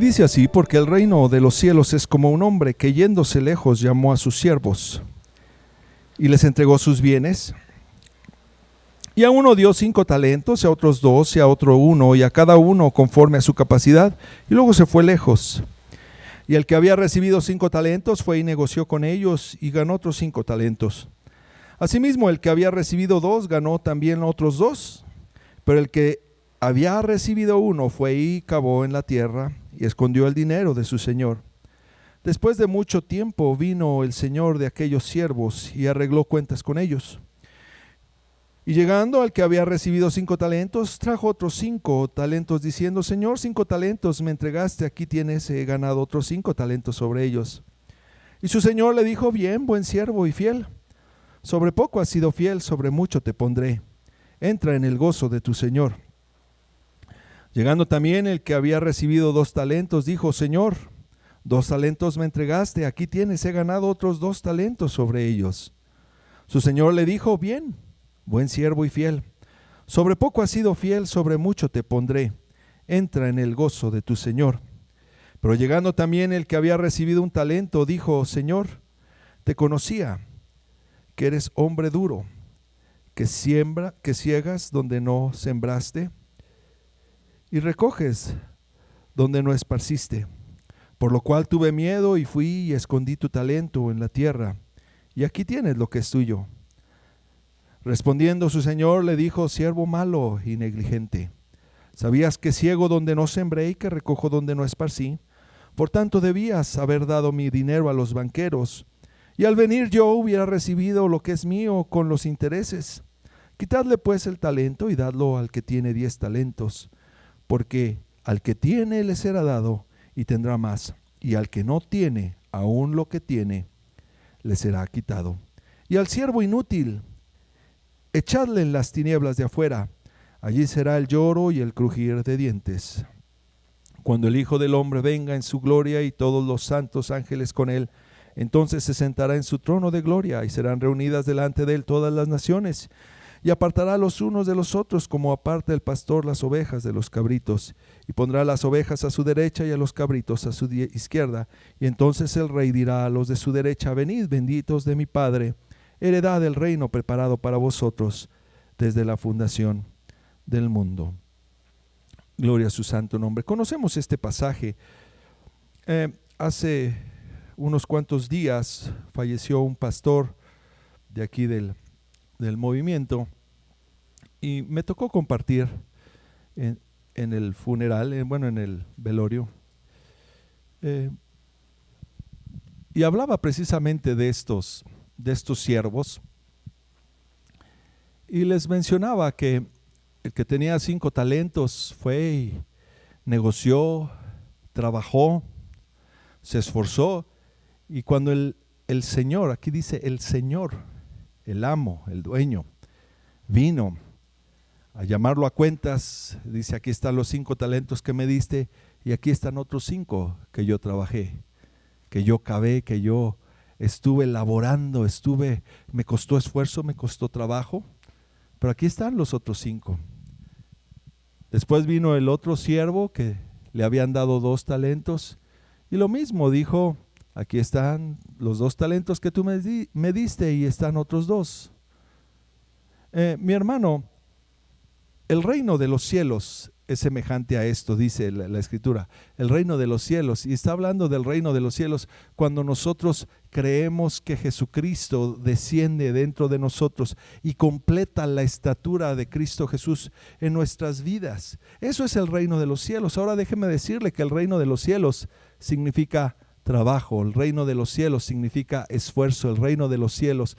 dice así: porque el reino de los cielos es como un hombre que yéndose lejos llamó a sus siervos y les entregó sus bienes. Y a uno dio 5 talentos, y a otros 2, y a otro 1, y a cada uno conforme a su capacidad, y luego se fue lejos. Y el que había recibido 5 talentos fue y negoció con ellos, y ganó otros 5 talentos. Asimismo, el que había recibido 2 ganó también otros 2, pero el que había recibido 1 fue y cavó en la tierra, y escondió el dinero de su señor. Después de mucho tiempo vino el señor de aquellos siervos, y arregló cuentas con ellos. Y llegando al que había recibido 5 talentos, trajo otros 5 talentos, diciendo: Señor, 5 talentos me entregaste, aquí tienes, he ganado otros 5 talentos sobre ellos. Y su señor le dijo: Bien, buen siervo y fiel, sobre poco has sido fiel, sobre mucho te pondré, entra en el gozo de tu señor. Llegando también el que había recibido 2 talentos, dijo: Señor, 2 talentos me entregaste, aquí tienes, he ganado otros 2 talentos sobre ellos. Su señor le dijo: Bien, buen siervo y fiel, sobre poco has sido fiel, sobre mucho te pondré, entra en el gozo de tu señor. Pero llegando también el que había recibido 1 talento, dijo: Señor, te conocía, que eres hombre duro, que ciegas donde no sembraste, y recoges donde no esparciste. Por lo cual tuve miedo y fui y escondí tu talento en la tierra, y aquí tienes lo que es tuyo. Respondiendo su señor le dijo: Siervo malo y negligente, sabías que ciego donde no sembré y que recojo donde no esparcí. Por tanto debías haber dado mi dinero a los banqueros, y al venir yo hubiera recibido lo que es mío con los intereses. Quitadle pues el talento y dadlo al que tiene 10 talentos, porque al que tiene le será dado y tendrá más, y al que no tiene, aún lo que tiene, le será quitado. Y al siervo inútil, echadle en las tinieblas de afuera, allí será el lloro y el crujir de dientes. Cuando el Hijo del Hombre venga en su gloria y todos los santos ángeles con él, entonces se sentará en su trono de gloria, y serán reunidas delante de él todas las naciones, y apartará los unos de los otros, como aparta el pastor las ovejas de los cabritos, y pondrá las ovejas a su derecha y a los cabritos a su izquierda. Y entonces el rey dirá a los de su derecha: Venid, benditos de mi Padre, heredad del reino preparado para vosotros desde la fundación del mundo. Gloria a su santo nombre. Conocemos este pasaje. Hace unos cuantos días falleció un pastor de aquí del movimiento, y me tocó compartir en el funeral, en el velorio, y hablaba precisamente de estos siervos, y les mencionaba que el que tenía 5 talentos fue y negoció, trabajó, se esforzó, y cuando el Señor, aquí dice el Señor, el amo, el dueño, vino a llamarlo a cuentas, dice: aquí están los 5 talentos que me diste, y aquí están otros 5 que yo trabajé, que yo cavé, que yo estuve laborando, me costó esfuerzo, me costó trabajo, pero aquí están los otros 5. Después vino el otro siervo que le habían dado 2 talentos, y lo mismo dijo: aquí están los 2 talentos que tú me diste, y están otros 2. Mi hermano, el reino de los cielos es semejante a esto, dice la Escritura, el reino de los cielos, y está hablando del reino de los cielos cuando nosotros creemos que Jesucristo desciende dentro de nosotros y completa la estatura de Cristo Jesús en nuestras vidas. Eso es el reino de los cielos. Ahora déjeme decirle que el reino de los cielos significa trabajo, el reino de los cielos significa esfuerzo, el reino de los cielos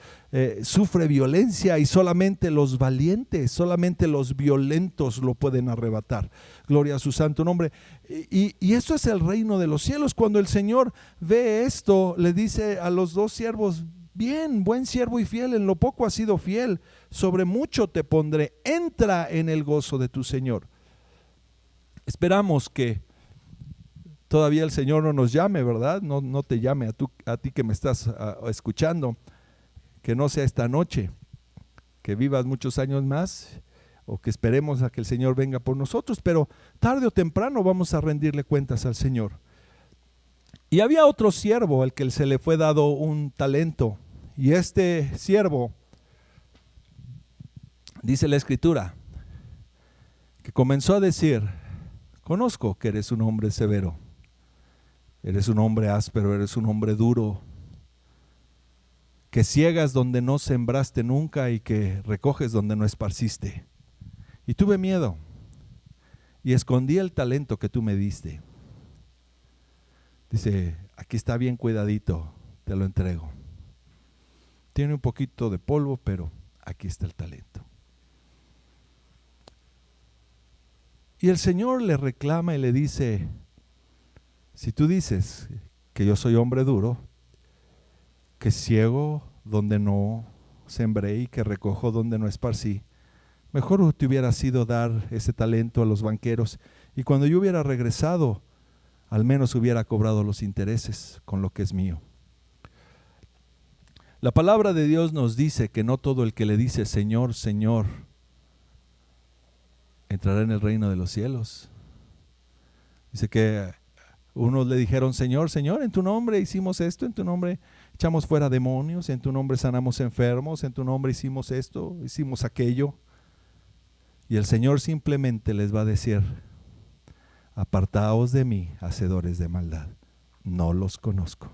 sufre violencia, y solamente los valientes, solamente los violentos lo pueden arrebatar. Gloria a su santo nombre. Y esto es el reino de los cielos. Cuando el Señor ve esto, le dice a los 2 siervos: Bien, buen siervo y fiel, en lo poco has sido fiel, sobre mucho te pondré, entra en el gozo de tu Señor. Esperamos que todavía el Señor no nos llame, ¿verdad? No te llame a ti que me estás escuchando, que no sea esta noche, que vivas muchos años más. o que esperemos a que el Señor venga por nosotros, pero tarde o temprano vamos a rendirle cuentas al Señor. Y había otro siervo al que se le fue dado un talento, y este siervo, dice la Escritura, que comenzó a decir: conozco que eres un hombre severo, eres un hombre áspero, eres un hombre duro, que ciegas donde no sembraste nunca y que recoges donde no esparciste. Y tuve miedo y escondí el talento que tú me diste. Dice: aquí está bien cuidadito, te lo entrego. Tiene un poquito de polvo, pero aquí está el talento. Y el Señor le reclama y le dice: si tú dices que yo soy hombre duro, que ciego donde no sembré y que recojo donde no esparcí, mejor te hubiera sido dar ese talento a los banqueros, y cuando yo hubiera regresado, al menos hubiera cobrado los intereses con lo que es mío. La palabra de Dios nos dice que no todo el que le dice Señor, Señor, entrará en el reino de los cielos. Dice que unos le dijeron: Señor, Señor, en tu nombre hicimos esto, en tu nombre echamos fuera demonios, en tu nombre sanamos enfermos, en tu nombre hicimos esto, hicimos aquello. Y el Señor simplemente les va a decir: apartaos de mí, hacedores de maldad, no los conozco.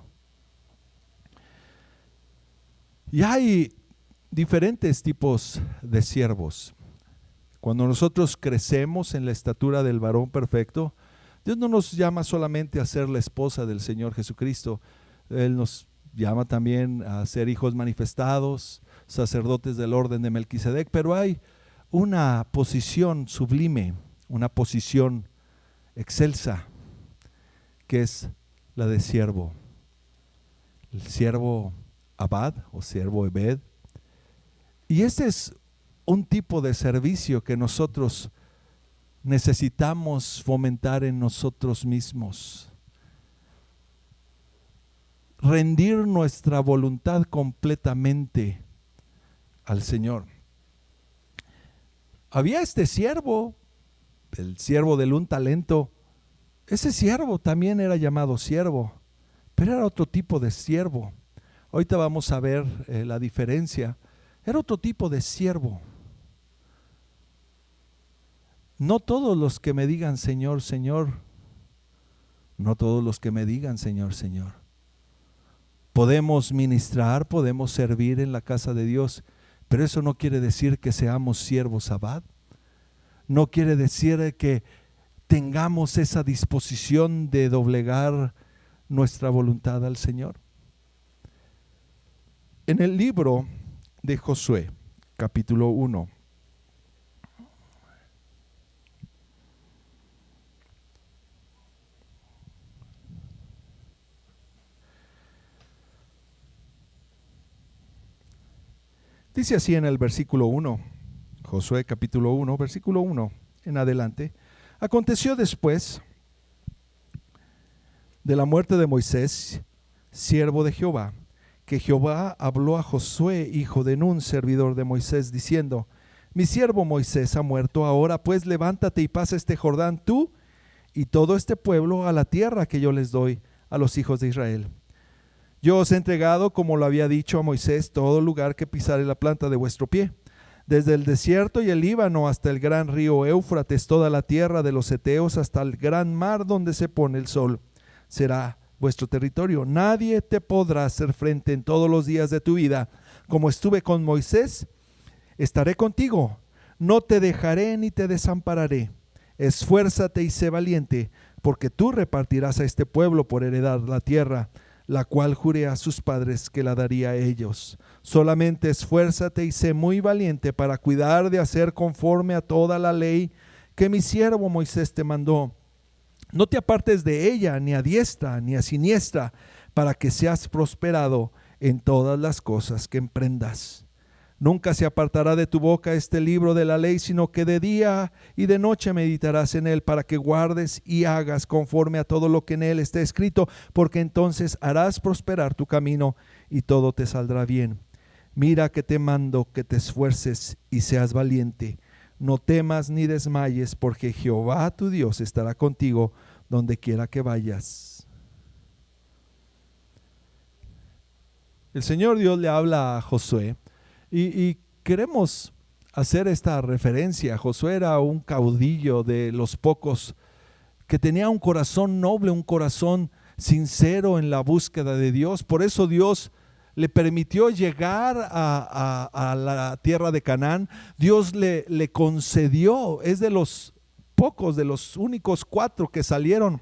Y hay diferentes tipos de siervos. Cuando nosotros crecemos en la estatura del varón perfecto, Dios no nos llama solamente a ser la esposa del Señor Jesucristo. Él nos llama también a ser hijos manifestados, sacerdotes del orden de Melquisedec, pero hay una posición sublime, una posición excelsa, que es la de siervo. El siervo Abad o siervo Ebed. Y este es un tipo de servicio que nosotros necesitamos fomentar en nosotros mismos. Rendir nuestra voluntad completamente al Señor. Había este siervo, el siervo del un talento. Ese siervo también era llamado siervo, pero era otro tipo de siervo. Ahorita vamos a ver la diferencia. Era otro tipo de siervo. No todos los que me digan Señor, Señor, no todos los que me digan Señor, Señor. Podemos ministrar, podemos servir en la casa de Dios, pero eso no quiere decir que seamos siervos Abad. No quiere decir que tengamos esa disposición de doblegar nuestra voluntad al Señor. En el libro de Josué, capítulo 1, dice así en el versículo 1, Josué capítulo 1, versículo 1 en adelante: aconteció después de la muerte de Moisés, siervo de Jehová, que Jehová habló a Josué, hijo de Nun, servidor de Moisés, diciendo: mi siervo Moisés ha muerto, ahora pues levántate y pasa este Jordán tú y todo este pueblo a la tierra que yo les doy a los hijos de Israel. Yo os he entregado, como lo había dicho a Moisés, todo lugar que pisare la planta de vuestro pie, desde el desierto y el Líbano hasta el gran río Éufrates, toda la tierra de los heteos hasta el gran mar donde se pone el sol, será vuestro territorio. Nadie te podrá hacer frente en todos los días de tu vida. Como estuve con Moisés, estaré contigo. No te dejaré ni te desampararé. Esfuérzate y sé valiente, porque tú repartirás a este pueblo por heredad la tierra, la cual juré a sus padres que la daría a ellos. Solamente esfuérzate y sé muy valiente para cuidar de hacer conforme a toda la ley que mi siervo Moisés te mandó. No te apartes de ella, ni a diestra ni a siniestra, para que seas prosperado en todas las cosas que emprendas. Nunca se apartará de tu boca este libro de la ley, sino que de día y de noche meditarás en él, para que guardes y hagas conforme a todo lo que en él está escrito, porque entonces harás prosperar tu camino y todo te saldrá bien. Mira que te mando que te esfuerces y seas valiente. no temas ni desmayes, porque Jehová tu Dios estará contigo donde quiera que vayas. El Señor Dios le habla a Josué y queremos hacer esta referencia. Josué era un caudillo de los pocos que tenía un corazón noble, un corazón sincero en la búsqueda de Dios. Por eso Dios le permitió llegar a la tierra de Canaán. Dios le concedió, es de los pocos, de los únicos 4 que salieron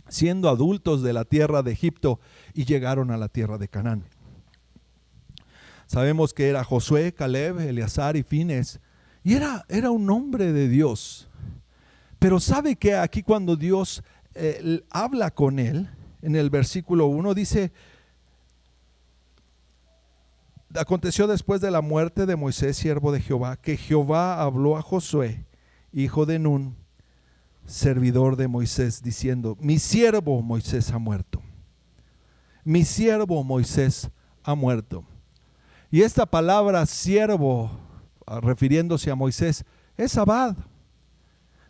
siendo adultos de la tierra de Egipto y llegaron a la tierra de Canaán. Sabemos que era Josué, Caleb, Eleazar y Fines, y era un hombre de Dios. Pero sabe que aquí cuando Dios habla con él, en el versículo 1 dice: aconteció después de la muerte de Moisés, siervo de Jehová, que Jehová habló a Josué, hijo de Nun, servidor de Moisés, diciendo: mi siervo Moisés ha muerto. Mi siervo Moisés ha muerto. Y esta palabra siervo, refiriéndose a Moisés, es Abad.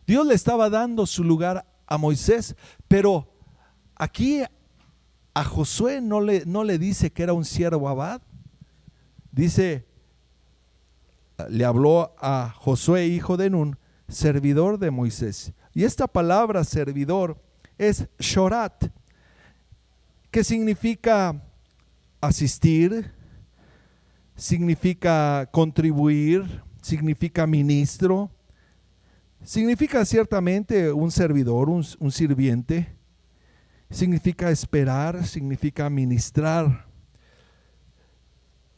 Dios le estaba dando su lugar a Moisés, pero aquí a Josué no le dice que era un siervo Abad. Dice, le habló a Josué, hijo de Nun, servidor de Moisés. Y esta palabra servidor es shorat, que significa asistir, significa contribuir, significa ministro, significa ciertamente un servidor, un sirviente, significa esperar, significa ministrar.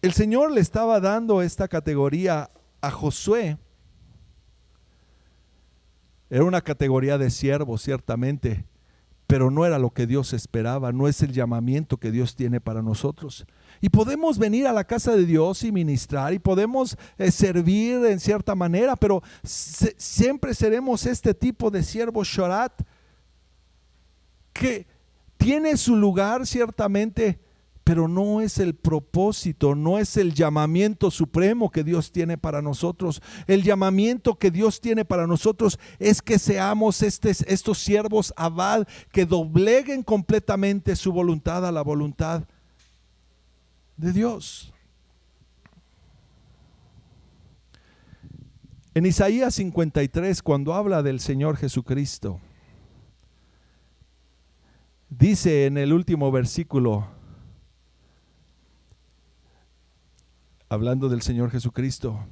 El Señor le estaba dando esta categoría a Josué. Era una categoría de siervo, ciertamente, pero no era lo que Dios esperaba, no es el llamamiento que Dios tiene para nosotros. Y podemos venir a la casa de Dios y ministrar, y podemos servir en cierta manera, pero siempre seremos este tipo de siervo shorat, que tiene su lugar ciertamente, pero no es el propósito, no es el llamamiento supremo que Dios tiene para nosotros. El llamamiento que Dios tiene para nosotros es que seamos estos siervos Abad, que dobleguen completamente su voluntad a la voluntad de Dios. En Isaías 53, cuando habla del Señor Jesucristo, dice en el último versículo, hablando del Señor Jesucristo: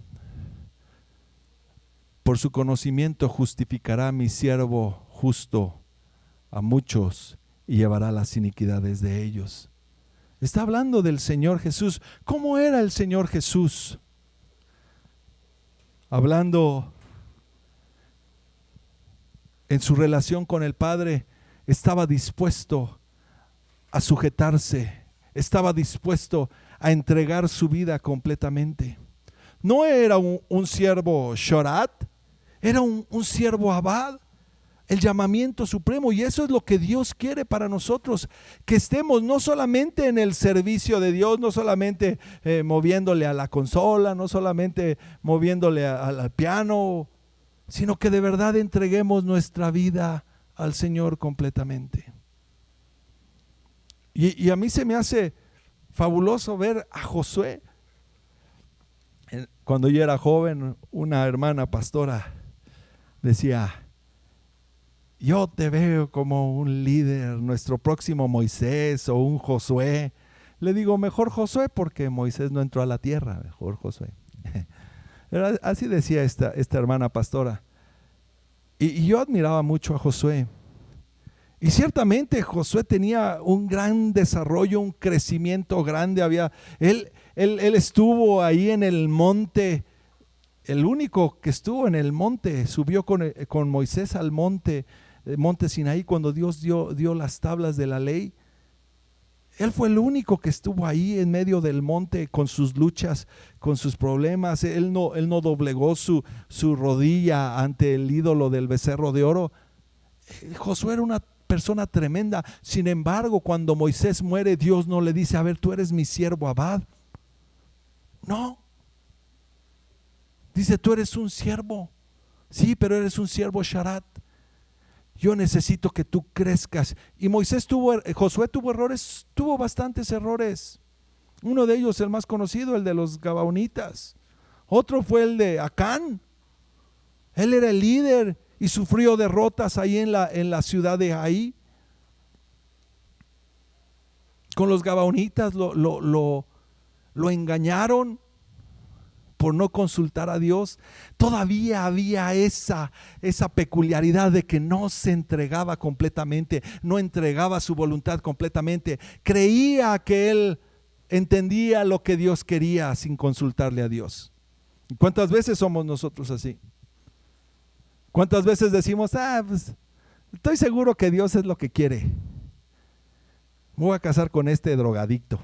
por su conocimiento justificará mi siervo justo a muchos y llevará las iniquidades de ellos. Está hablando del Señor Jesús. ¿Cómo era el Señor Jesús? Hablando en su relación con el Padre, estaba dispuesto a sujetarse, estaba dispuesto a entregar su vida completamente. No era un siervo shorat, era un siervo Abad, el llamamiento supremo. Y eso es lo que Dios quiere para nosotros, que estemos no solamente en el servicio de Dios, no solamente moviéndole a la consola, no solamente moviéndole al piano, sino que de verdad entreguemos nuestra vida al Señor completamente. Y a mí se me hace fabuloso ver a Josué. Cuando yo era joven, una hermana pastora decía: yo te veo como un líder, nuestro próximo Moisés o un Josué. Le digo, mejor Josué, porque Moisés no entró a la tierra, mejor Josué. Así decía esta hermana pastora. Y yo admiraba mucho a Josué. Y ciertamente Josué tenía un gran desarrollo, un crecimiento grande. Él estuvo ahí en el monte, el único que estuvo en el monte, subió con Moisés al monte Sinaí cuando Dios dio las tablas de la ley. Él fue el único que estuvo ahí en medio del monte con sus luchas, con sus problemas. Él no doblegó su rodilla ante el ídolo del becerro de oro. Josué era una persona tremenda. Sin embargo, cuando Moisés muere, Dios no le dice: a ver, tú eres mi siervo Abad. No. Dice, tú eres un siervo. Sí, pero eres un siervo Sharat. Yo necesito que tú crezcas. Y Josué tuvo errores, tuvo bastantes errores. Uno de ellos, el más conocido, el de los Gabaonitas. Otro fue el de Acán. Él era el líder y sufrió derrotas ahí en la ciudad de Ahí. Con los Gabaonitas lo engañaron por no consultar a Dios. Todavía había esa peculiaridad de que no se entregaba completamente, no entregaba su voluntad completamente. Creía que él entendía lo que Dios quería sin consultarle a Dios. ¿Cuántas veces somos nosotros así? ¿Cuántas veces decimos, pues, estoy seguro que Dios es lo que quiere? Me voy a casar con este drogadicto.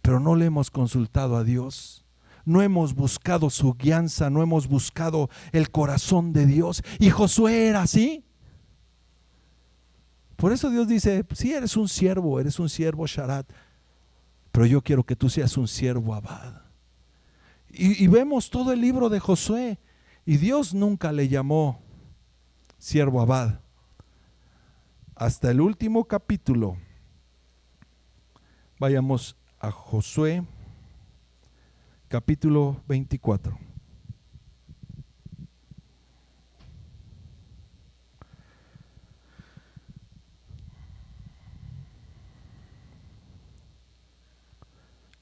Pero no le hemos consultado a Dios. No hemos buscado su guianza, no hemos buscado el corazón de Dios. Y Josué era así. Por eso Dios dice, sí, eres un siervo Sharat, pero yo quiero que tú seas un siervo Abad. Y vemos todo el libro de Josué, y Dios nunca le llamó siervo Abad. Hasta el último capítulo. Vayamos a Josué, capítulo 24.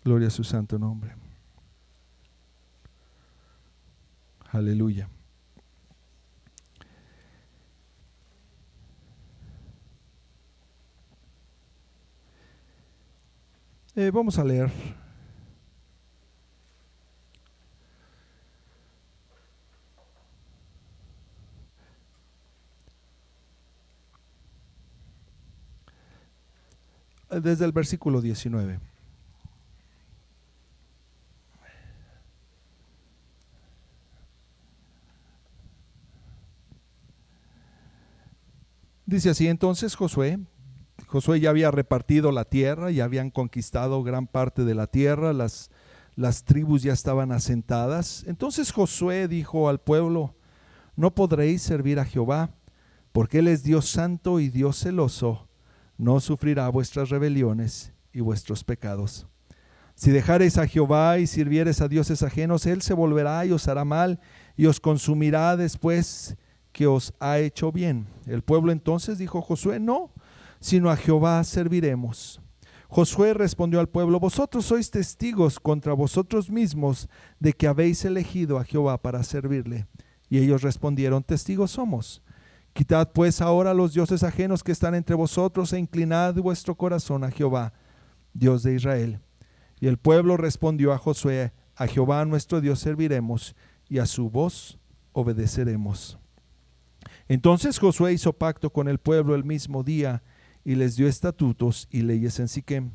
Gloria a su santo nombre. Aleluya. Vamos a leer. Desde el versículo 19. Dice así: entonces Josué ya había repartido la tierra, ya habían conquistado gran parte de la tierra, las tribus ya estaban asentadas. Entonces Josué dijo al pueblo: no podréis servir a Jehová, porque Él es Dios santo y Dios celoso, no sufrirá vuestras rebeliones y vuestros pecados. Si dejareis a Jehová y sirviereis a dioses ajenos, Él se volverá y os hará mal y os consumirá después que os ha hecho bien. El pueblo entonces dijo a Josué: no, sino a Jehová serviremos. Josué respondió al pueblo: vosotros sois testigos contra vosotros mismos de que habéis elegido a Jehová para servirle. Y ellos respondieron: testigos somos. Quitad pues ahora los dioses ajenos que están entre vosotros e inclinad vuestro corazón a Jehová, Dios de Israel. Y el pueblo respondió a Josué: a Jehová nuestro Dios serviremos y a su voz obedeceremos. Entonces Josué hizo pacto con el pueblo el mismo día y les dio estatutos y leyes en Siquem.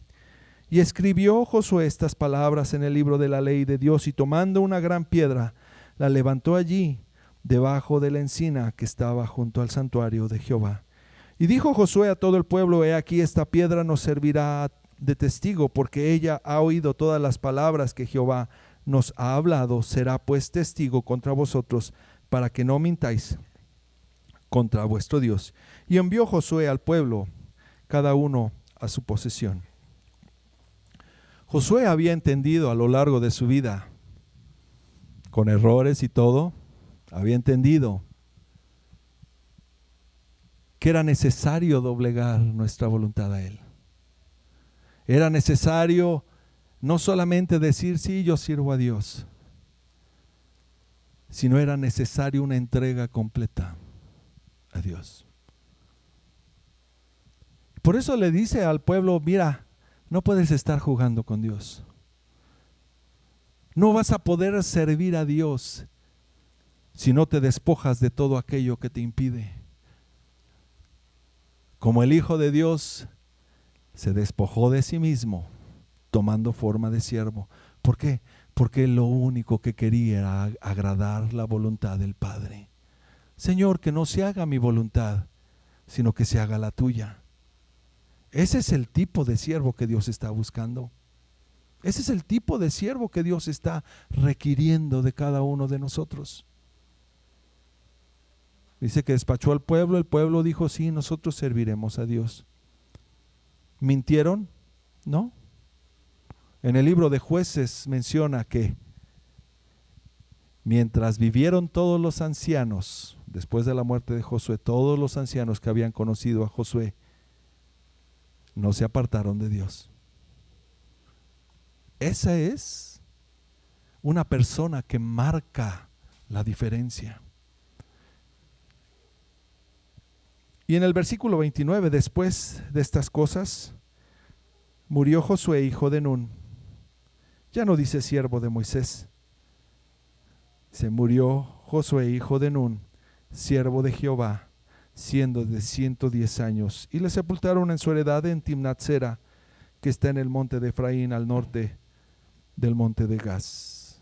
Y escribió Josué estas palabras en el libro de la ley de Dios, y tomando una gran piedra, la levantó allí debajo de la encina que estaba junto al santuario de Jehová. Y dijo Josué a todo el pueblo: he aquí, esta piedra nos servirá de testigo, porque ella ha oído todas las palabras que Jehová nos ha hablado. Será pues testigo contra vosotros, para que no mintáis contra vuestro Dios. Y envió Josué al pueblo, cada uno a su posesión. Josué había entendido a lo largo de su vida, con errores y todo, había entendido que era necesario doblegar nuestra voluntad a Él. Era necesario no solamente decir: sí, yo sirvo a Dios, sino era necesario una entrega completa a Dios. Por eso le dice al pueblo: mira, no puedes estar jugando con Dios. No vas a poder servir a Dios si no te despojas de todo aquello que te impide. Como el Hijo de Dios se despojó de sí mismo, tomando forma de siervo. ¿Por qué? Porque lo único que quería era agradar la voluntad del Padre. Señor, que no se haga mi voluntad, sino que se haga la tuya. Ese es el tipo de siervo que Dios está buscando. Ese es el tipo de siervo que Dios está requiriendo de cada uno de nosotros. Dice que despachó al pueblo, el pueblo dijo, sí, nosotros serviremos a Dios. ¿Mintieron? No. En el libro de Jueces menciona que mientras vivieron todos los ancianos, después de la muerte de Josué, todos los ancianos que habían conocido a Josué, no se apartaron de Dios. Esa es una persona que marca la diferencia. Y en el versículo 29, después de estas cosas, murió Josué, hijo de Nun. Ya no dice siervo de Moisés. Se murió Josué, hijo de Nun, siervo de Jehová, siendo de 110 años. Y le sepultaron en su heredad en Timnat-Sera, que está en el monte de Efraín, al norte del monte de Gaz.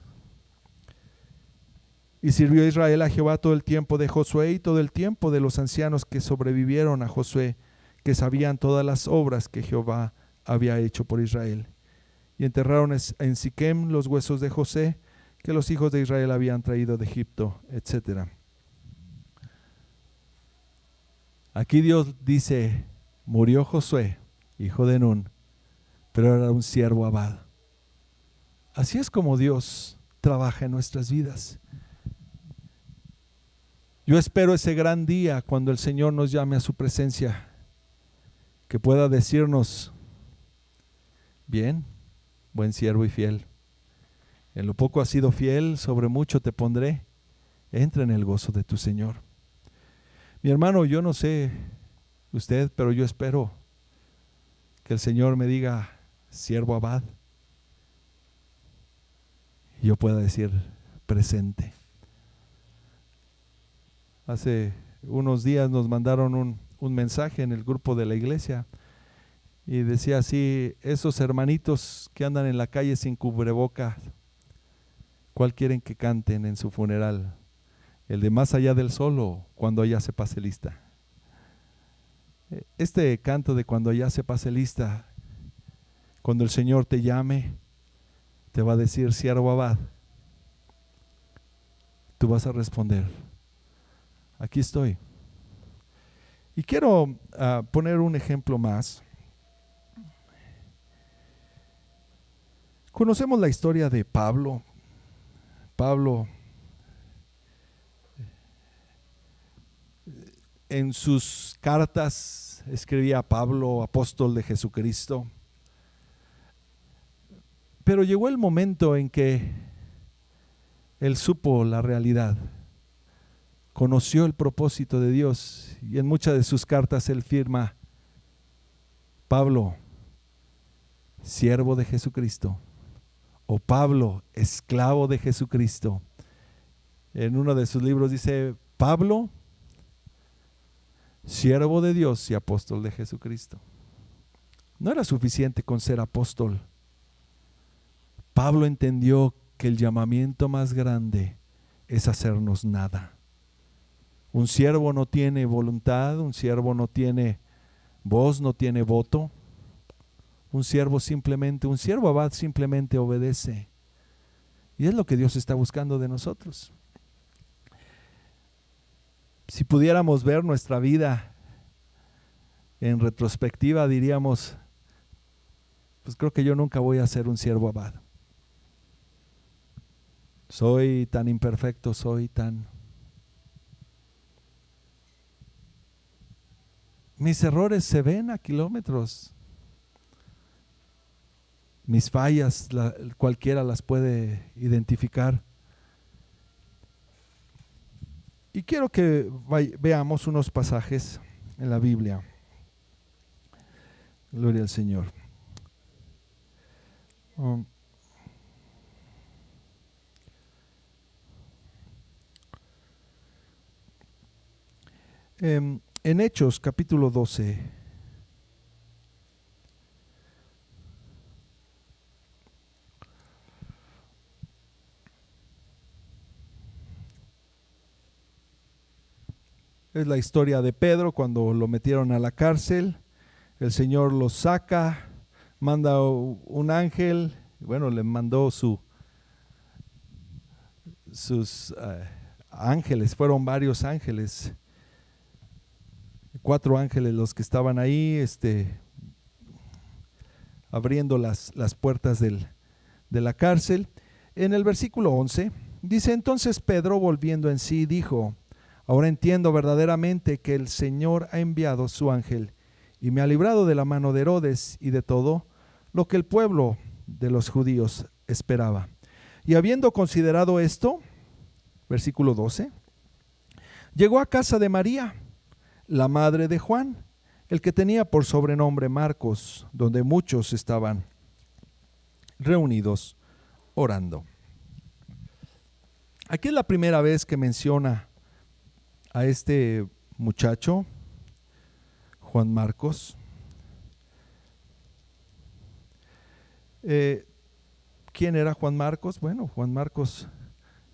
Y sirvió Israel a Jehová todo el tiempo de Josué y todo el tiempo de los ancianos que sobrevivieron a Josué, que sabían todas las obras que Jehová había hecho por Israel. Y enterraron en Siquem los huesos de José, que los hijos de Israel habían traído de Egipto, etc. Aquí Dios dice, murió Josué, hijo de Nun, pero era un siervo abad. Así es como Dios trabaja en nuestras vidas. Yo espero ese gran día cuando el Señor nos llame a su presencia, que pueda decirnos, bien, buen siervo y fiel, en lo poco has sido fiel, sobre mucho te pondré, entra en el gozo de tu Señor. Mi hermano, yo no sé usted, pero yo espero que el Señor me diga, siervo abad, y yo pueda decir, presente. Hace unos días nos mandaron un mensaje en el grupo de la iglesia y decía así, esos hermanitos que andan en la calle sin cubrebocas, ¿cuál quieren que canten en su funeral? ¿El de Más allá del sol o Cuando allá se pase lista? Este canto de Cuando allá se pase lista, cuando el Señor te llame, te va a decir, siervo abad, tú vas a responder, aquí estoy. Y quiero poner un ejemplo más. Conocemos la historia de Pablo. Pablo, en sus cartas escribía Pablo, apóstol de Jesucristo. Pero llegó el momento en que él supo la realidad, conoció el propósito de Dios, y en muchas de sus cartas él firma, Pablo, siervo de Jesucristo, o Pablo, esclavo de Jesucristo. En uno de sus libros dice, Pablo, siervo de Dios y apóstol de Jesucristo. No era suficiente con ser apóstol. Pablo entendió que el llamamiento más grande es hacernos nada. Un siervo no tiene voluntad, un siervo no tiene voz, no tiene voto. Un siervo abad simplemente obedece. Y es lo que Dios está buscando de nosotros. Si pudiéramos ver nuestra vida en retrospectiva, diríamos, pues creo que yo nunca voy a ser un siervo abad. Soy tan imperfecto, mis errores se ven a kilómetros. Mis fallas, cualquiera las puede identificar. Y quiero que veamos unos pasajes en la Biblia. Gloria al Señor. En Hechos capítulo 12. Es la historia de Pedro cuando lo metieron a la cárcel. El Señor lo saca, manda un ángel Bueno, le mandó sus ángeles, fueron varios ángeles, 4 ángeles los que estaban ahí, abriendo las puertas de la cárcel. En el versículo 11 dice: entonces Pedro, volviendo en sí, dijo: ahora entiendo verdaderamente que el Señor ha enviado su ángel y me ha librado de la mano de Herodes y de todo lo que el pueblo de los judíos esperaba. Y habiendo considerado esto, versículo 12, llegó a casa de María, la madre de Juan, el que tenía por sobrenombre Marcos, donde muchos estaban reunidos orando. Aquí es la primera vez que menciona a este muchacho, Juan Marcos. ¿Quién era Juan Marcos? Bueno, Juan Marcos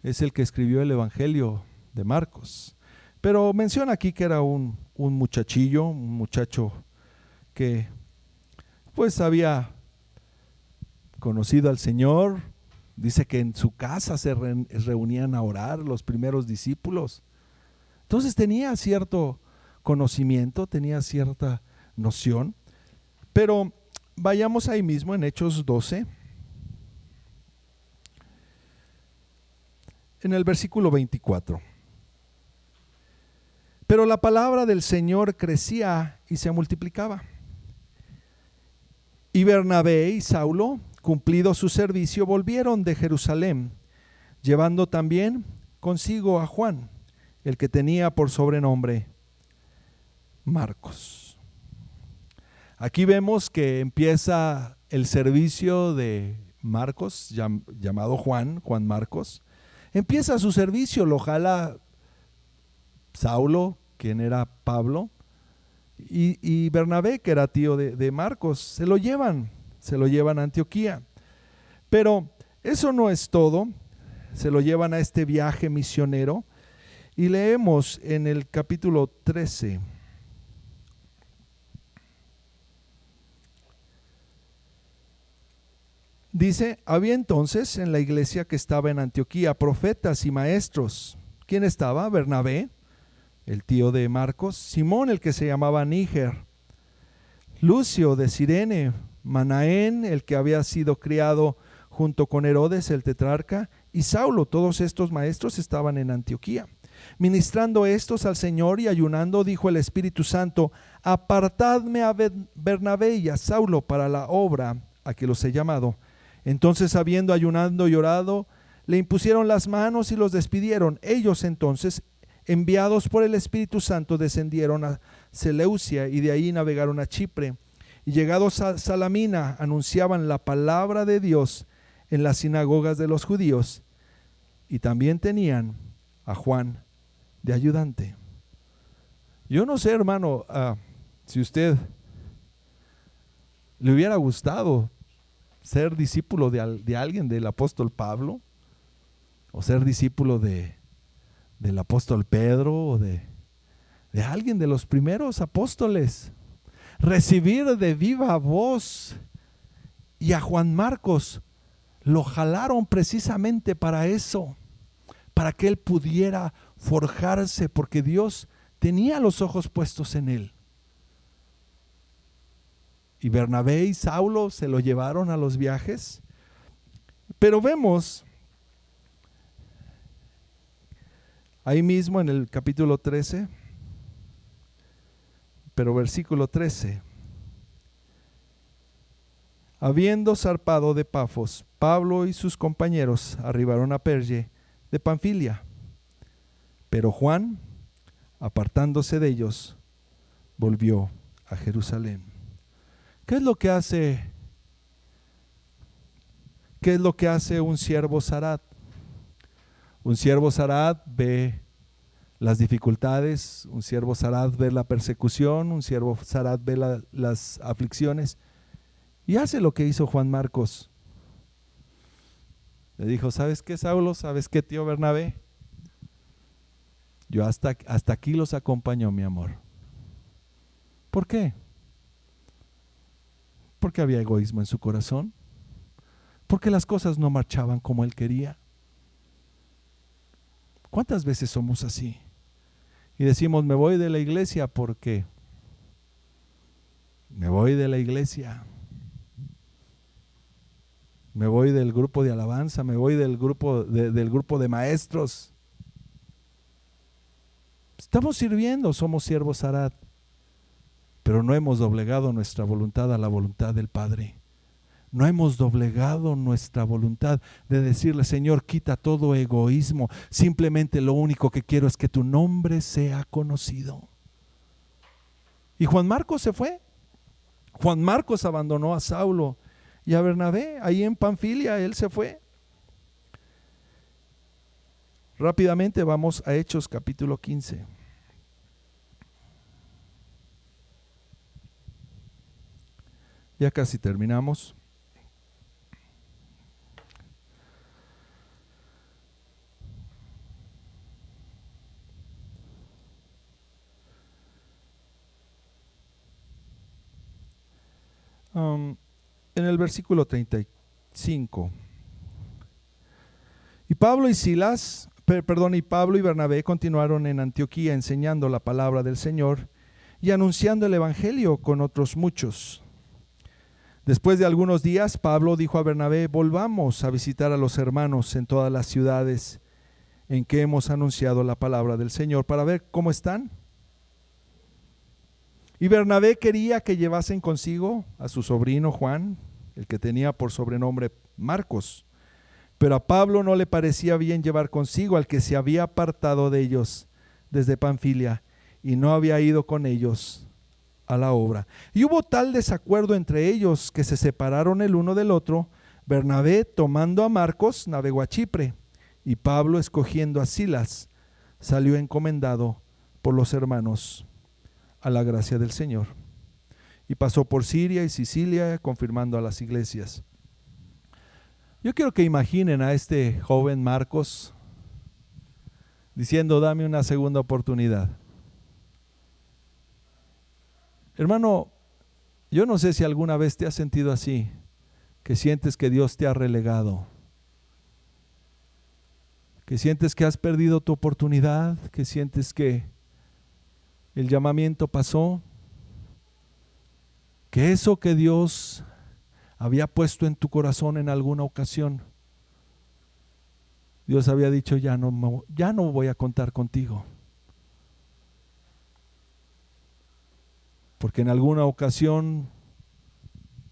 es el que escribió el Evangelio de Marcos. Pero menciona aquí que era un muchachillo, un muchacho que pues había conocido al Señor. Dice que en su casa se reunían a orar los primeros discípulos. Entonces tenía cierto conocimiento, tenía cierta noción. Pero vayamos ahí mismo en Hechos 12, en el versículo 24. Pero la palabra del Señor crecía y se multiplicaba. Y Bernabé y Saulo, cumplido su servicio, volvieron de Jerusalén, llevando también consigo a Juan, el que tenía por sobrenombre Marcos. Aquí vemos que empieza el servicio de Marcos, llamado Juan Marcos. Empieza su servicio, lo jala Saulo, quien era Pablo, y Bernabé, que era tío de Marcos. Se lo llevan a Antioquía. Pero eso no es todo. Se lo llevan a este viaje misionero y leemos en el capítulo 13. Dice: había entonces en la iglesia que estaba en Antioquía profetas y maestros. ¿Quién estaba? Bernabé, el tío de Marcos; Simón, el que se llamaba Níger; Lucio de Cirene; Manaén, el que había sido criado junto con Herodes el tetrarca; y Saulo. Todos estos maestros estaban en Antioquía. Ministrando estos al Señor y ayunando, dijo el Espíritu Santo: apartadme a Bernabé y a Saulo para la obra a que los he llamado. Entonces, habiendo ayunado y orado, le impusieron las manos y los despidieron. Ellos entonces, enviados por el Espíritu Santo, descendieron a Seleucia y de ahí navegaron a Chipre. Y llegados a Salamina, anunciaban la palabra de Dios en las sinagogas de los judíos. Y también tenían a Juan de ayudante. Yo no sé, hermano, si usted le hubiera gustado ser discípulo de alguien, del apóstol Pablo, o ser discípulo del apóstol Pedro, o de alguien de los primeros apóstoles. Recibir de viva voz. Y a Juan Marcos lo jalaron precisamente para eso, para que él pudiera forjarse, porque Dios tenía los ojos puestos en él. Y Bernabé y Saulo se lo llevaron a los viajes. Pero vemos ahí mismo en el capítulo 13, pero versículo 13: habiendo zarpado de Pafos, Pablo y sus compañeros arribaron a Perge de Panfilia. Pero Juan, apartándose de ellos, volvió a Jerusalén. ¿Qué es lo que hace un siervo zarat? Un siervo zarat ve las dificultades, un siervo zarat ve la persecución, un siervo zarat ve las aflicciones, y hace lo que hizo Juan Marcos. Le dijo: ¿sabes qué, Saulo? ¿Sabes qué, tío Bernabé? Yo hasta aquí los acompaño, mi amor. ¿Por qué? Porque había egoísmo en su corazón, porque las cosas no marchaban como él quería. ¿Cuántas veces somos así? Y decimos, me voy de la iglesia porque me voy de la iglesia. Me voy del grupo de alabanza, me voy del grupo de maestros. Estamos sirviendo, somos siervos Arad, pero no hemos doblegado nuestra voluntad a la voluntad del Padre. No hemos doblegado nuestra voluntad de decirle, Señor, quita todo egoísmo. Simplemente lo único que quiero es que tu nombre sea conocido. Y Juan Marcos se fue. Juan Marcos abandonó a Saulo y a Bernabé. Ahí en Panfilia él se fue. Rápidamente vamos a Hechos capítulo 15. Ya casi terminamos. En el versículo 35. Y Pablo y Bernabé continuaron en Antioquía enseñando la palabra del Señor y anunciando el evangelio con otros muchos. Después de algunos días, Pablo dijo a Bernabé, volvamos a visitar a los hermanos en todas las ciudades en que hemos anunciado la palabra del Señor para ver cómo están. Y Bernabé quería que llevasen consigo a su sobrino Juan, el que tenía por sobrenombre Marcos. Pero a Pablo no le parecía bien llevar consigo al que se había apartado de ellos desde Panfilia y no había ido con ellos a la obra. Y hubo tal desacuerdo entre ellos que se separaron el uno del otro. Bernabé, tomando a Marcos, navegó a Chipre, y Pablo, escogiendo a Silas, salió encomendado por los hermanos a la gracia del Señor. Y pasó por Siria y Sicilia, confirmando a las iglesias. Yo quiero que imaginen a este joven Marcos diciendo, dame una segunda oportunidad. Hermano, yo no sé si alguna vez te has sentido así, que sientes que Dios te ha relegado, que sientes que has perdido tu oportunidad, que sientes que el llamamiento pasó, que eso que Dios había puesto en tu corazón en alguna ocasión, Dios había dicho, ya no voy a contar contigo. Porque en alguna ocasión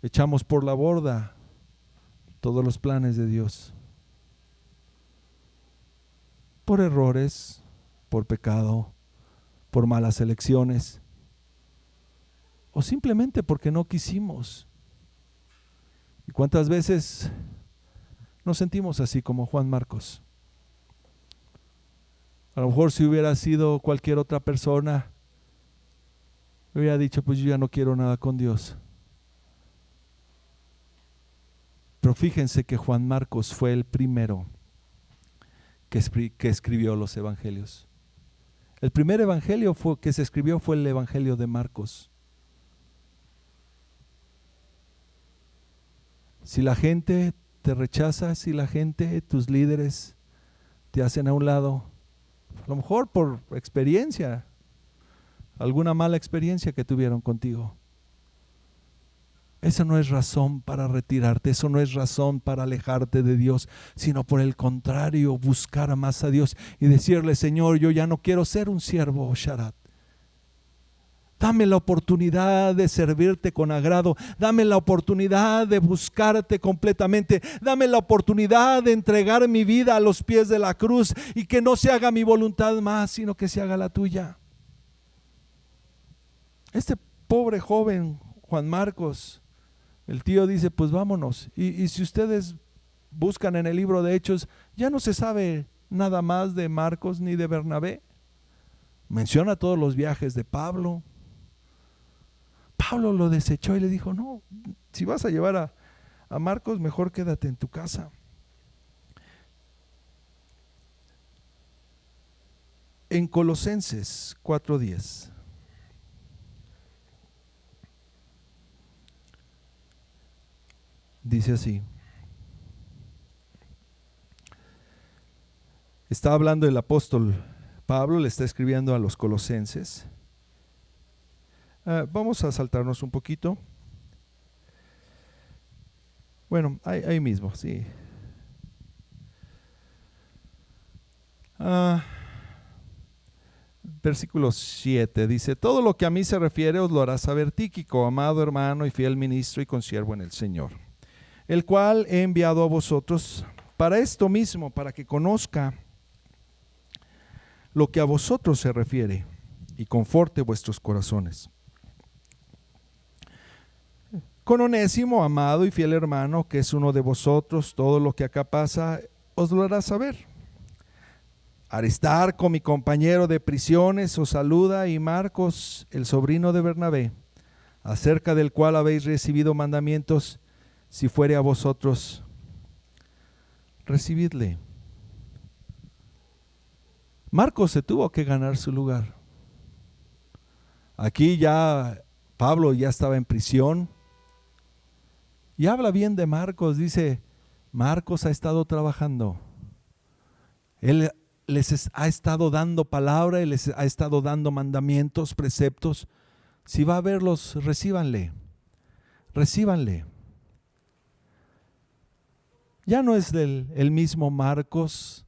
echamos por la borda todos los planes de Dios. Por errores, por pecado, por malas elecciones, o simplemente porque no quisimos. ¿Y cuántas veces nos sentimos así como Juan Marcos? A lo mejor si hubiera sido cualquier otra persona, hubiera dicho, pues yo ya no quiero nada con Dios. Pero fíjense que Juan Marcos fue el primero que escribió los evangelios. El primer evangelio que se escribió fue el evangelio de Marcos. Si la gente te rechaza, si la gente, tus líderes te hacen a un lado, a lo mejor por experiencia, alguna mala experiencia que tuvieron contigo, eso no es razón para retirarte, eso no es razón para alejarte de Dios, sino por el contrario, buscar más a Dios y decirle, Señor, yo ya no quiero ser un siervo Sharat. Dame la oportunidad de servirte con agrado. Dame la oportunidad de buscarte completamente. Dame la oportunidad de entregar mi vida a los pies de la cruz y que no se haga mi voluntad más, sino que se haga la tuya. Este pobre joven, Juan Marcos, el tío dice, pues vámonos. Y si ustedes buscan en el libro de Hechos, ya no se sabe nada más de Marcos ni de Bernabé. Menciona todos los viajes de Pablo. Pablo lo desechó y le dijo, no, si vas a llevar a Marcos, mejor quédate en tu casa. En Colosenses 4:10 dice así: Está hablando el apóstol Pablo, le está escribiendo a los colosenses. Vamos a saltarnos un poquito. Bueno, ahí mismo, sí. Versículo 7 dice: todo lo que a mí se refiere os lo hará saber Tíquico, amado hermano y fiel ministro y consiervo en el Señor, el cual he enviado a vosotros para esto mismo, para que conozca lo que a vosotros se refiere y conforte vuestros corazones. Con Onésimo, amado y fiel hermano, que es uno de vosotros, todo lo que acá pasa os lo hará saber. Aristarco, mi compañero de prisiones, os saluda, y Marcos, el sobrino de Bernabé, acerca del cual habéis recibido mandamientos, si fuere a vosotros, recibidle. Marcos se tuvo que ganar su lugar. Aquí ya Pablo ya estaba en prisión y habla bien de Marcos. Dice: Marcos ha estado trabajando, él les ha estado dando palabra, él les ha estado dando mandamientos, preceptos. Si va a verlos, recíbanle. Ya no es el mismo Marcos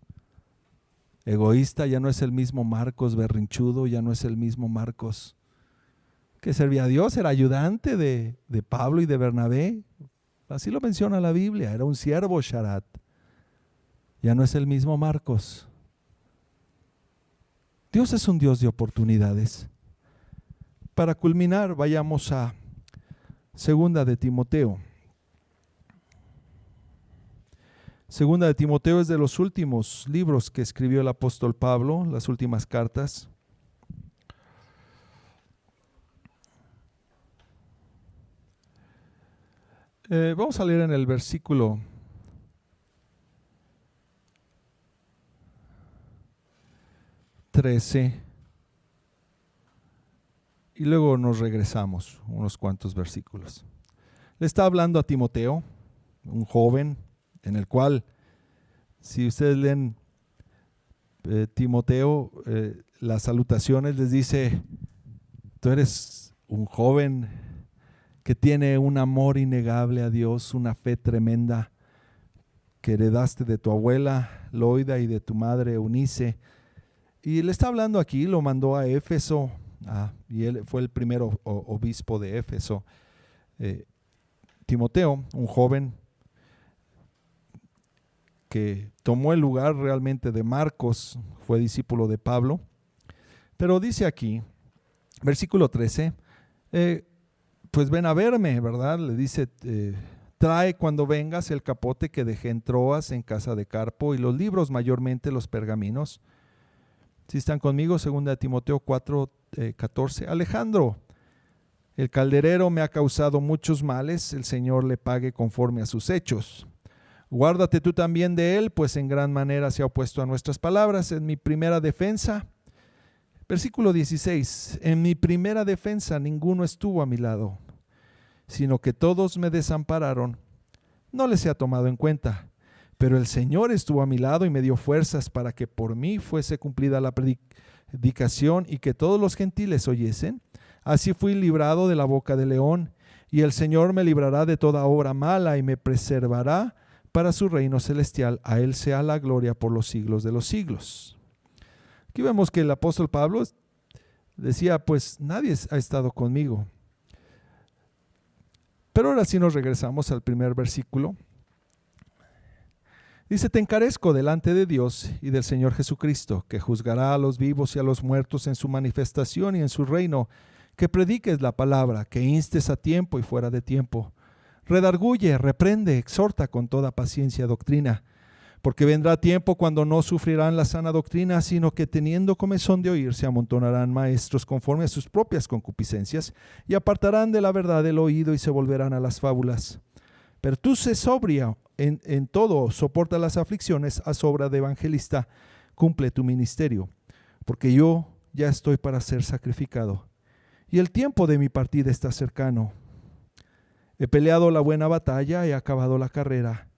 egoísta, ya no es el mismo Marcos berrinchudo, ya no es el mismo Marcos que servía a Dios, era ayudante de Pablo y de Bernabé. Así lo menciona la Biblia, era un siervo Sharat. Ya no es el mismo Marcos. Dios es un Dios de oportunidades. Para culminar, vayamos a Segunda de Timoteo. Segunda de Timoteo es de los últimos libros que escribió el apóstol Pablo, las últimas cartas. Vamos a leer en el versículo 13 y luego nos regresamos unos cuantos versículos. Le está hablando a Timoteo, un joven, en el cual, si ustedes leen Timoteo, las salutaciones les dice: tú eres un joven que tiene un amor innegable a Dios, una fe tremenda que heredaste de tu abuela Loida y de tu madre Eunice. Y le está hablando aquí, lo mandó a Éfeso, y él fue el primer obispo de Éfeso. Timoteo, un joven que tomó el lugar realmente de Marcos, fue discípulo de Pablo. Pero dice aquí, versículo 13, pues ven a verme, ¿verdad? Le dice: trae cuando vengas el capote que dejé en Troas en casa de Carpo, y los libros, mayormente los pergaminos. Si están conmigo, 2 Timoteo 4:14. Alejandro, el calderero, me ha causado muchos males, el Señor le pague conforme a sus hechos. Guárdate tú también de él, pues en gran manera se ha opuesto a nuestras palabras. En mi primera defensa, versículo 16, en mi primera defensa ninguno estuvo a mi lado, sino que todos me desampararon. No les he tomado en cuenta, pero el Señor estuvo a mi lado y me dio fuerzas para que por mí fuese cumplida la predicación y que todos los gentiles oyesen. Así fui librado de la boca del león, y el Señor me librará de toda obra mala y me preservará para su reino celestial. A Él sea la gloria por los siglos de los siglos. Aquí vemos que el apóstol Pablo decía: pues nadie ha estado conmigo. Pero ahora sí nos regresamos al primer versículo. Dice: te encarezco delante de Dios y del Señor Jesucristo, que juzgará a los vivos y a los muertos en su manifestación y en su reino, que prediques la palabra, que instes a tiempo y fuera de tiempo. Redarguye, reprende, exhorta con toda paciencia y doctrina, porque vendrá tiempo cuando no sufrirán la sana doctrina, sino que teniendo comezón de oír, se amontonarán maestros conforme a sus propias concupiscencias, y apartarán de la verdad el oído y se volverán a las fábulas. Pero tú sé sobria en todo, soporta las aflicciones, haz obra de evangelista, cumple tu ministerio, porque yo ya estoy para ser sacrificado, y el tiempo de mi partida está cercano. He peleado la buena batalla, he acabado la carrera,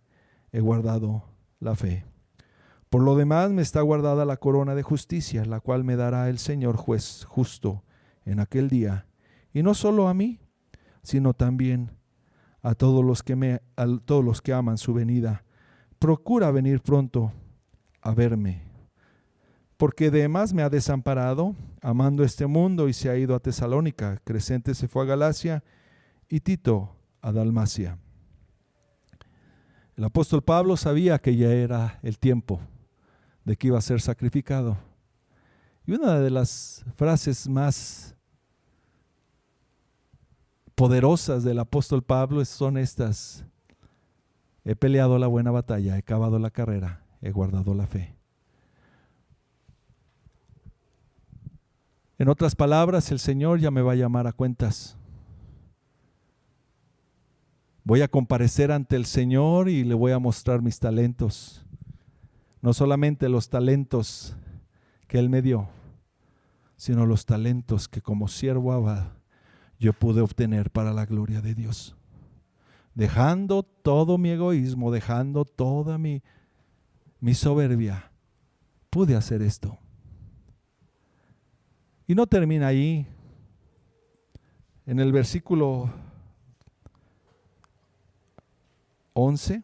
he guardado la fe. Por lo demás me está guardada la corona de justicia, la cual me dará el Señor juez justo en aquel día, y no solo a mí, sino también a todos los que aman su venida. Procura venir pronto a verme, porque Demas me ha desamparado, amando este mundo, y se ha ido a Tesalónica. Crescente se fue a Galacia, y Tito a Dalmacia. El apóstol Pablo sabía que ya era el tiempo de que iba a ser sacrificado. Y una de las frases más poderosas del apóstol Pablo son estas: he peleado la buena batalla, he acabado la carrera, he guardado la fe. En otras palabras, el Señor ya me va a llamar a cuentas. Voy a comparecer ante el Señor y le voy a mostrar mis talentos. No solamente los talentos que Él me dio, sino los talentos que como siervo abad yo pude obtener para la gloria de Dios. Dejando todo mi egoísmo, dejando toda mi soberbia, pude hacer esto. Y no termina ahí. En el versículo 11,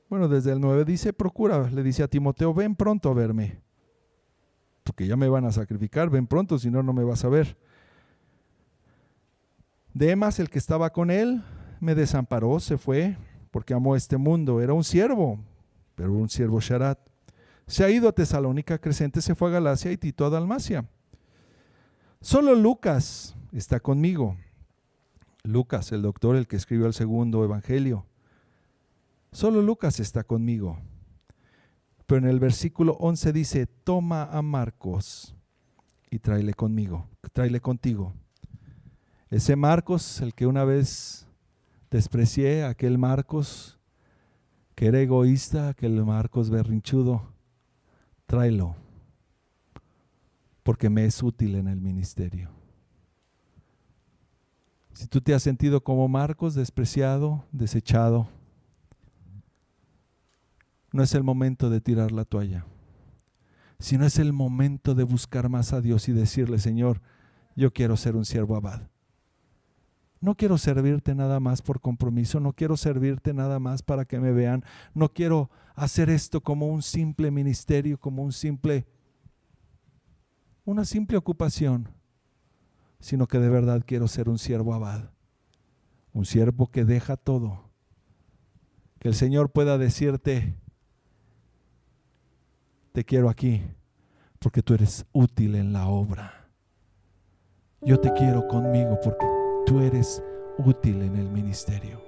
bueno, desde el 9 dice: procura, le dice a Timoteo, ven pronto a verme, porque ya me van a sacrificar, ven pronto, si no, no me vas a ver. Demas, el que estaba con él, me desamparó, se fue, porque amó este mundo. Era un siervo, pero un siervo Sharat. Se ha ido a Tesalónica, Crescente se fue a Galacia, y Tito a Dalmacia. Solo Lucas está conmigo. Lucas, el doctor, el que escribió el segundo evangelio. Solo Lucas está conmigo. Pero en el versículo 11 dice: toma a Marcos y tráele contigo. Ese Marcos, el que una vez desprecié, aquel Marcos que era egoísta, aquel Marcos berrinchudo, tráelo, porque me es útil en el ministerio. Si tú te has sentido como Marcos, despreciado, desechado, no es el momento de tirar la toalla, sino es el momento de buscar más a Dios y decirle: Señor, yo quiero ser un siervo abad. No quiero servirte nada más por compromiso, no quiero servirte nada más para que me vean, no quiero hacer esto como un simple ministerio, como una simple ocupación, sino que de verdad quiero ser un siervo abad, un siervo que deja todo. Que el Señor pueda decirte: te quiero aquí porque tú eres útil en la obra. Yo te quiero conmigo porque tú eres útil en el ministerio.